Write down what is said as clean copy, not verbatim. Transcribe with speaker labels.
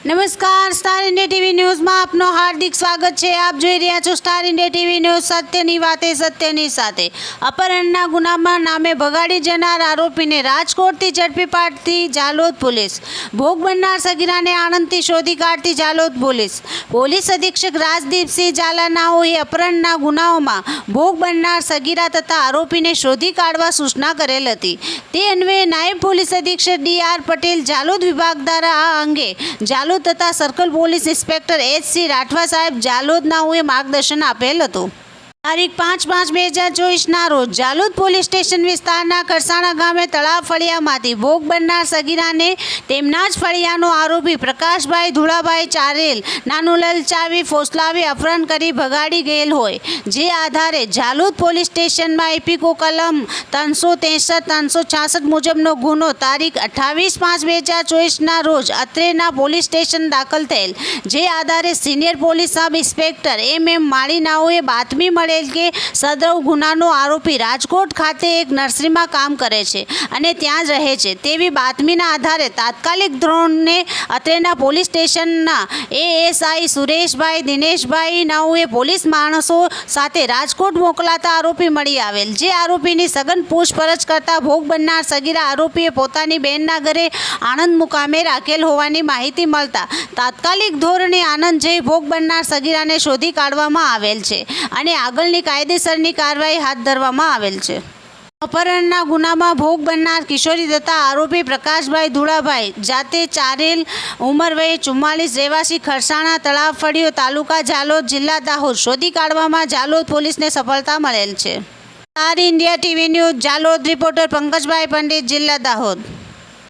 Speaker 1: નમસ્કાર, star India TV ન્યૂઝમાં આપનું હાર્દિક સ્વાગત છે। આપ જોઈ રહ્યા છો સ્ટાર ઇન્ડિયા ટીવી ન્યૂઝ। સત્યની વાતે સત્યની સાથે। અપહરણના ગુનામાં નામે ભગાડી જનાર આરોપીને રાજકોટથી ઝડપી પાડતી જાલોદ પોલીસ। ભોગ બનનાર સગીરાને આણંદથી શોધી કાઢતી જાલોદ પોલીસ। પોલીસ અધિક્ષક રાજદીપસિંહ ઝાલાનાઓએ અપહરણના ગુનાઓમાં ભોગ બનનાર સગીરા તથા આરોપીને શોધી કાઢવા સૂચના કરેલ હતી। તે અન્વયે નાયબ પોલીસ અધિક્ષક ડી.આર. પટેલ જાલોદ વિભાગ દ્વારા આ અંગે જાલોદ તથા સર્કલ પોલીસ ઇન્સ્પેક્ટર એચ.સી. રાઠવા સાહેબ જાલોદનાઓએ માર્ગદર્શન આપેલ હતું। તારીખ 5/5/2024ના રોજ જાલોદ પોલીસ સ્ટેશન વિસ્તારના કરસાણા ગામે તળાવ ફળિયામાંથી ભોગ બનનાર સગીરાને તેમના જ ફળિયાનો આરોપી પ્રકાશભાઈ ધુળાભાઈ ચારેલ નાનું લલચાવી ફોસલાવી અપહરણ કરી ભગાડી ગયેલ હોય, જે આધારે જાલોદ પોલીસ સ્ટેશનમાં ઇપીકો કલમ 363-366 મુજબનો ગુનો તારીખ 28/5/2024ના રોજ અત્રેના પોલીસ સ્ટેશન દાખલ થયેલ, જે આધારે senior police sub inspector M માળીનાઓએ બાતમી મળે કે સદરવ ગુનાનો આરોપી રાજકોટ ખાતે એક નર્સરીમાં કામ કરે છે અને ત્યાં જ રહે છે તેવી બાતમીના આધારે તાત્કાલિક ધોરણે અત્રેના પોલીસ સ્ટેશનના એએસઆઈ સુરેશભાઈ દિનેશભાઈ નાઓએ પોલીસ માણસો સાથે રાજકોટ મોકલાતા આરોપી મળી આવેલ, જે આરોપીની સઘન પૂછપરછ કરતા ભોગ બનનાર સગીરા આરોપીએ પોતાની બહેનના ઘરે આણંદ મુકામે રાખેલ હોવાની માહિતી મળતા તાત્કાલિક ધોરણે આણંદ જઈ ભોગ બનનાર સગીરાને શોધી કાઢવામાં આવેલ છે અને આગળની કાયદેસરની કાર્યવાહી હાથ ધરવામાં આવેલ છે। અપહરણના ગુનામાં ભોગ બનનાર કિશોરી તથા આરોપી પ્રકાશભાઈ ધુળાભાઈ જાતે ચારેલ, ઉંમર વય 44, રહેવાસી ખરસાણા, તળાવ ફળિયો, તાલુકા જાલોદ, જિલ્લા દાહોદ શોધી કાઢવામાં જાલોદ પોલીસને સફળતા મળેલ છે। Star India TV news Jhalod reporter Pankajbhai Pandit, જિલ્લા દાહોદ।